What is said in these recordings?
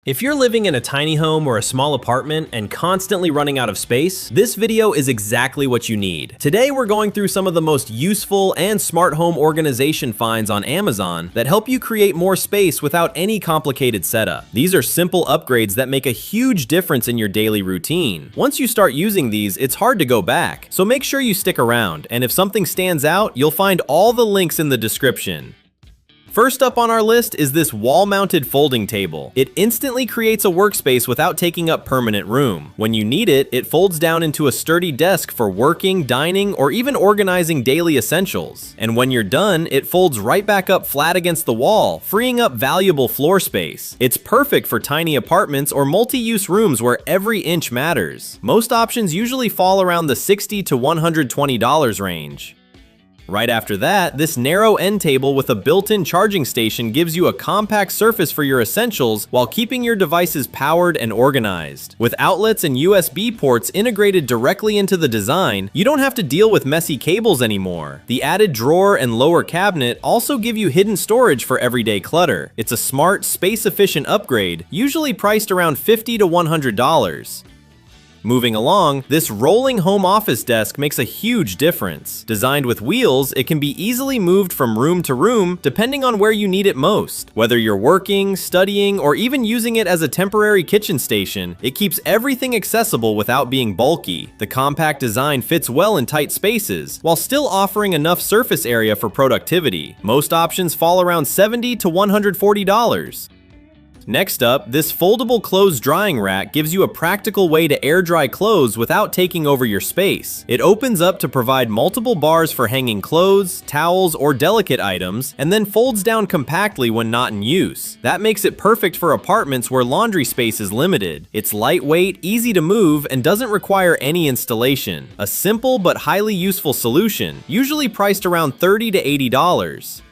If you're living in a tiny home or a small apartment and constantly running out of space, this video is exactly what you need. Today we're going through some of the most useful and smart home organization finds on Amazon that help you create more space without any complicated setup. These are simple upgrades that make a huge difference in your daily routine. Once you start using these, it's hard to go back, so make sure you stick around, and if something stands out, you'll find all the links in the description. First up on our list is this wall-mounted folding table. It instantly creates a workspace without taking up permanent room. When you need it, it folds down into a sturdy desk for working, dining, or even organizing daily essentials. And when you're done, it folds right back up flat against the wall, freeing up valuable floor space. It's perfect for tiny apartments or multi-use rooms where every inch matters. Most options usually fall around the $60 to $120 range. Right after that, this narrow end table with a built-in charging station gives you a compact surface for your essentials while keeping your devices powered and organized. With outlets and USB ports integrated directly into the design, you don't have to deal with messy cables anymore. The added drawer and lower cabinet also give you hidden storage for everyday clutter. It's a smart, space-efficient upgrade, usually priced around $50 to $100. Moving along, this rolling home office desk makes a huge difference. Designed with wheels, it can be easily moved from room to room depending on where you need it most. Whether you're working, studying, or even using it as a temporary kitchen station, it keeps everything accessible without being bulky. The compact design fits well in tight spaces, while still offering enough surface area for productivity. Most options fall around $70 to $140. Next up, this foldable clothes drying rack gives you a practical way to air dry clothes without taking over your space. It opens up to provide multiple bars for hanging clothes, towels, or delicate items, and then folds down compactly when not in use. That makes it perfect for apartments where laundry space is limited. It's lightweight, easy to move, and doesn't require any installation. A simple but highly useful solution, usually priced around $30 to $80.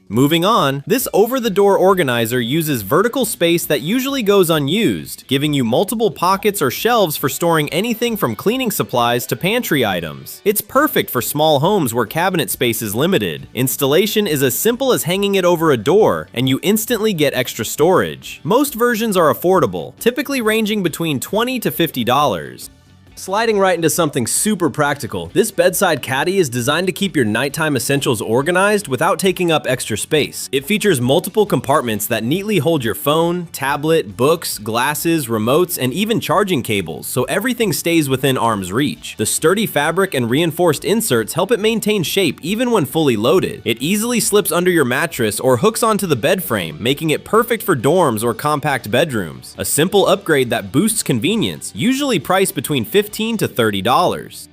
Moving on, this over-the-door organizer uses vertical space that usually goes unused, giving you multiple pockets or shelves for storing anything from cleaning supplies to pantry items. It's perfect for small homes where cabinet space is limited. Installation is as simple as hanging it over a door, and you instantly get extra storage. Most versions are affordable, typically ranging between $20 to $50. Sliding right into something super practical, this bedside caddy is designed to keep your nighttime essentials organized without taking up extra space. It features multiple compartments that neatly hold your phone, tablet, books, glasses, remotes, and even charging cables, so everything stays within arm's reach. The sturdy fabric and reinforced inserts help it maintain shape even when fully loaded. It easily slips under your mattress or hooks onto the bed frame, making it perfect for dorms or compact bedrooms. A simple upgrade that boosts convenience, usually priced between $15 to $30.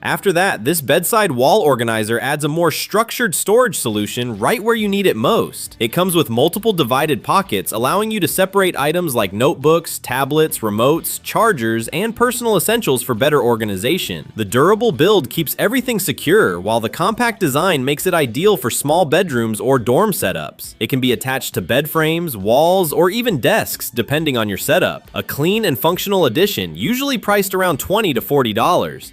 After that, this bedside wall organizer adds a more structured storage solution right where you need it most. It comes with multiple divided pockets, allowing you to separate items like notebooks, tablets, remotes, chargers, and personal essentials for better organization. The durable build keeps everything secure, while the compact design makes it ideal for small bedrooms or dorm setups. It can be attached to bed frames, walls, or even desks, depending on your setup. A clean and functional addition, usually priced around $20 to $40.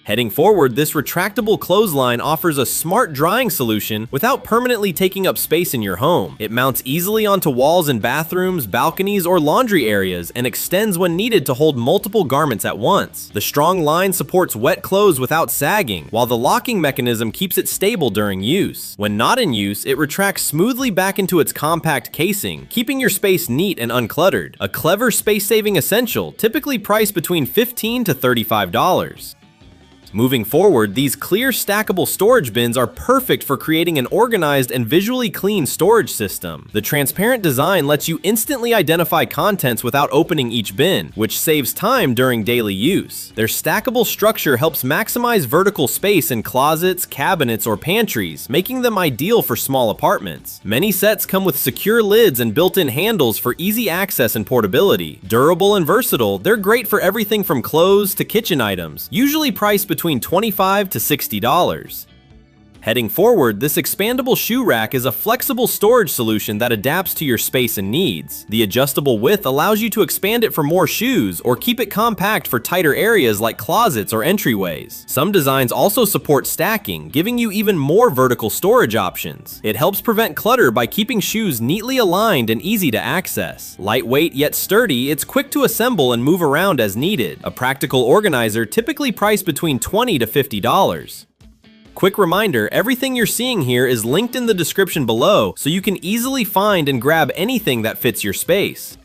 Heading forward, this retractable clothesline offers a smart drying solution without permanently taking up space in your home. It mounts easily onto walls in bathrooms, balconies, or laundry areas and extends when needed to hold multiple garments at once. The strong line supports wet clothes without sagging, while the locking mechanism keeps it stable during use. When not in use, it retracts smoothly back into its compact casing, keeping your space neat and uncluttered. A clever space-saving essential, typically priced between $15 to $35. Moving forward, these clear stackable storage bins are perfect for creating an organized and visually clean storage system. The transparent design lets you instantly identify contents without opening each bin, which saves time during daily use. Their stackable structure helps maximize vertical space in closets, cabinets, or pantries, making them ideal for small apartments. Many sets come with secure lids and built-in handles for easy access and portability. Durable and versatile, they're great for everything from clothes to kitchen items, usually priced between $25 to $60. Heading forward, this expandable shoe rack is a flexible storage solution that adapts to your space and needs. The adjustable width allows you to expand it for more shoes or keep it compact for tighter areas like closets or entryways. Some designs also support stacking, giving you even more vertical storage options. It helps prevent clutter by keeping shoes neatly aligned and easy to access. Lightweight yet sturdy, it's quick to assemble and move around as needed. A practical organizer typically priced between $20 to $50. Quick reminder, everything you're seeing here is linked in the description below, so you can easily find and grab anything that fits your space.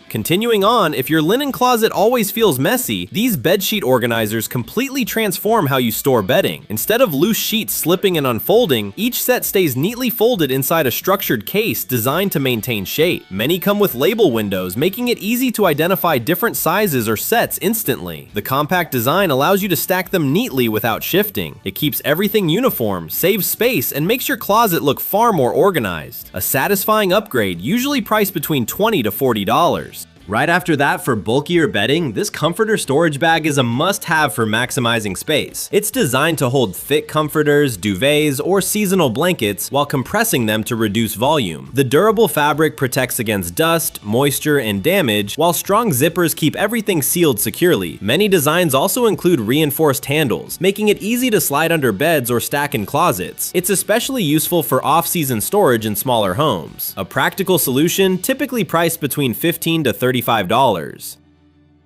Continuing on, if your linen closet always feels messy, these bedsheet organizers completely transform how you store bedding. Instead of loose sheets slipping and unfolding, each set stays neatly folded inside a structured case designed to maintain shape. Many come with label windows, making it easy to identify different sizes or sets instantly. The compact design allows you to stack them neatly without shifting. It keeps everything uniform, saves space, and makes your closet look far more organized. A satisfying upgrade, usually priced between $20 to $40. Right after that, for bulkier bedding, this comforter storage bag is a must-have for maximizing space. It's designed to hold thick comforters, duvets, or seasonal blankets while compressing them to reduce volume. The durable fabric protects against dust, moisture, and damage, while strong zippers keep everything sealed securely. Many designs also include reinforced handles, making it easy to slide under beds or stack in closets. It's especially useful for off-season storage in smaller homes. A practical solution, typically priced between $15 to $35.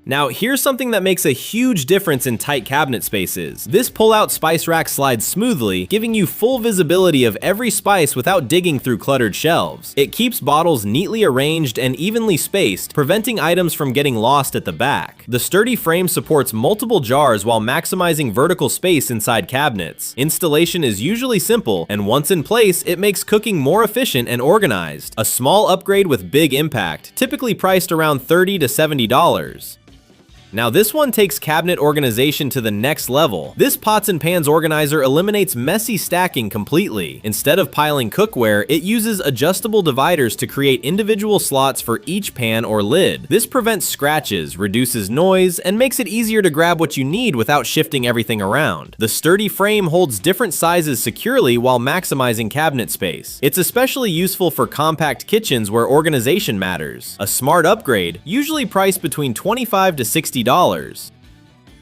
Now, here's something that makes a huge difference in tight cabinet spaces. This pull-out spice rack slides smoothly, giving you full visibility of every spice without digging through cluttered shelves. It keeps bottles neatly arranged and evenly spaced, preventing items from getting lost at the back. The sturdy frame supports multiple jars while maximizing vertical space inside cabinets. Installation is usually simple, and once in place, it makes cooking more efficient and organized. A small upgrade with big impact, typically priced around $30 to $70. Now this one takes cabinet organization to the next level. This pots and pans organizer eliminates messy stacking completely. Instead of piling cookware, it uses adjustable dividers to create individual slots for each pan or lid. This prevents scratches, reduces noise, and makes it easier to grab what you need without shifting everything around. The sturdy frame holds different sizes securely while maximizing cabinet space. It's especially useful for compact kitchens where organization matters. A smart upgrade, usually priced between $25 to $60.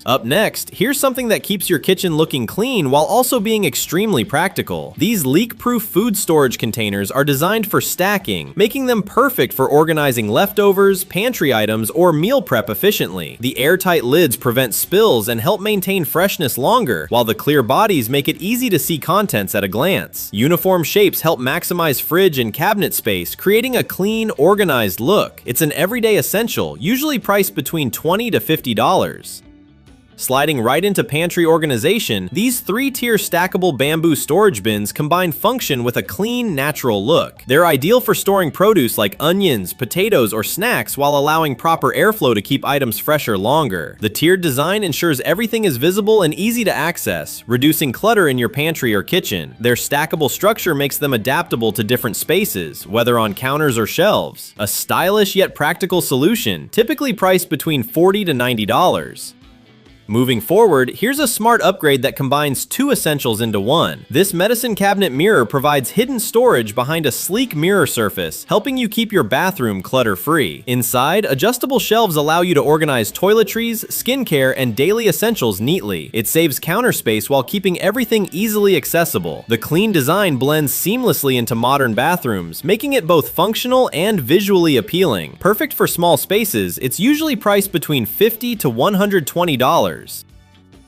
Up next, here's something that keeps your kitchen looking clean while also being extremely practical. These leak-proof food storage containers are designed for stacking, making them perfect for organizing leftovers, pantry items, or meal prep efficiently. The airtight lids prevent spills and help maintain freshness longer, while the clear bodies make it easy to see contents at a glance. Uniform shapes help maximize fridge and cabinet space, creating a clean, organized look. It's an everyday essential, usually priced between $20 to $50. Sliding right into pantry organization, these 3-tier stackable bamboo storage bins combine function with a clean, natural look. They're ideal for storing produce like onions, potatoes, or snacks while allowing proper airflow to keep items fresher longer. The tiered design ensures everything is visible and easy to access, reducing clutter in your pantry or kitchen. Their stackable structure makes them adaptable to different spaces, whether on counters or shelves. A stylish yet practical solution, typically priced between $40 to $90. Moving forward, here's a smart upgrade that combines two essentials into one. This medicine cabinet mirror provides hidden storage behind a sleek mirror surface, helping you keep your bathroom clutter-free. Inside, adjustable shelves allow you to organize toiletries, skincare, and daily essentials neatly. It saves counter space while keeping everything easily accessible. The clean design blends seamlessly into modern bathrooms, making it both functional and visually appealing. Perfect for small spaces, it's usually priced between $50 to $120.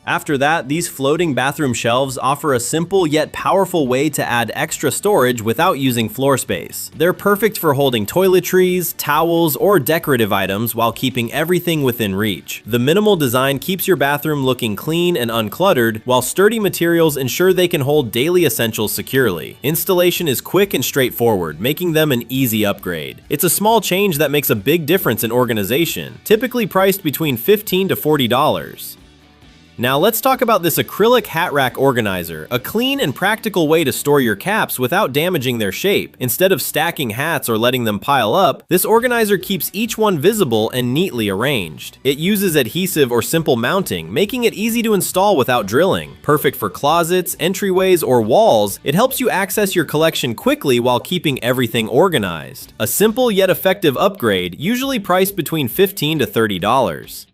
After that, these floating bathroom shelves offer a simple yet powerful way to add extra storage without using floor space. They're perfect for holding toiletries, towels, or decorative items while keeping everything within reach. The minimal design keeps your bathroom looking clean and uncluttered, while sturdy materials ensure they can hold daily essentials securely. Installation is quick and straightforward, making them an easy upgrade. It's a small change that makes a big difference in organization, typically priced between $15 to $40. Now let's talk about this acrylic hat rack organizer, a clean and practical way to store your caps without damaging their shape. Instead of stacking hats or letting them pile up, this organizer keeps each one visible and neatly arranged. It uses adhesive or simple mounting, making it easy to install without drilling. Perfect for closets, entryways, or walls, it helps you access your collection quickly while keeping everything organized. A simple yet effective upgrade, usually priced between $15 to $30.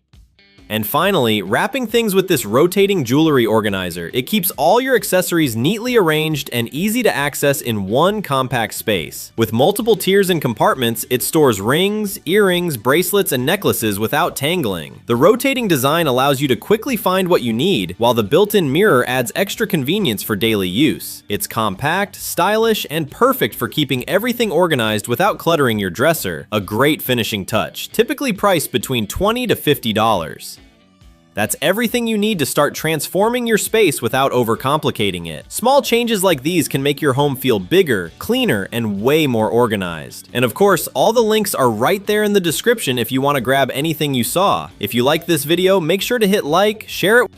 And finally, wrapping things with this rotating jewelry organizer. It keeps all your accessories neatly arranged and easy to access in one compact space. With multiple tiers and compartments, it stores rings, earrings, bracelets, and necklaces without tangling. The rotating design allows you to quickly find what you need, while the built-in mirror adds extra convenience for daily use. It's compact, stylish, and perfect for keeping everything organized without cluttering your dresser. A great finishing touch, typically priced between $20 to $50. That's everything you need to start transforming your space without overcomplicating it. Small changes like these can make your home feel bigger, cleaner, and way more organized. And of course, all the links are right there in the description if you want to grab anything you saw. If you like this video, make sure to hit like, share it.